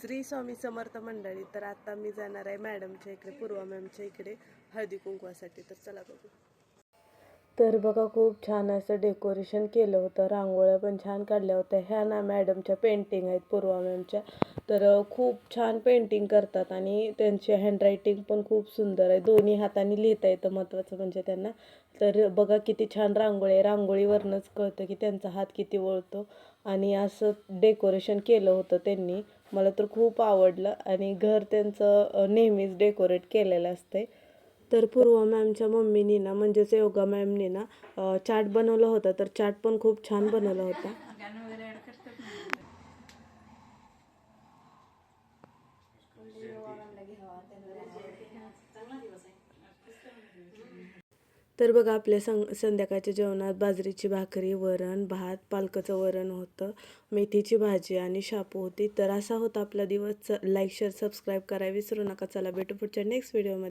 श्री स्वामी समर्थ मंडळी. तर आता मी जाणार आहे मॅडमच्या इकडे, पूर्वा मॅमच्या इकडे हळदी कुंकवासाठी. तर चला बघू. तर बघा, खूप छान असं डेकोरेशन केलं होतं, रांगोळ्या पण छान काढल्या होत्या. ह्या ना मॅडमच्या पेंटिंग आहेत, पूर्वा मॅमच्या. तर खूप छान पेंटिंग करतात आणि त्यांची हँडरायटिंग पण खूप सुंदर आहे. दोन्ही हाताने लिहिता येतं, महत्त्वाचं म्हणजे त्यांना. तर बघा किती छान रांगोळी आहे. रांगोळीवरनंच कळतं की त्यांचा हात किती वळतो. आणि असं डेकोरेशन केलं होतं त्यांनी. मला तर खूप आवडलं. आणि घर त्यांचं नेहमीच डेकोरेट केलेलं असतंय. तर पूर्वा मॅमच्या मम्मीनी ना, म्हणजेच योगा मॅमनी ना चाट बनवला होता. तर चाट पण खूप छान बनवला होता. तर बघा, आपल्या संध्याकाळच्या जेवणात बाजरीची भाकरी, वरण, भात, पालकाचं वरण होतं, मेथीची भाजी आणि शापू होती. तर असा होता आपला दिवस. लाईक, शेअर, सबस्क्राईब करायला विसरू नका. चला भेटू पुढच्या नेक्स्ट व्हिडिओमध्ये.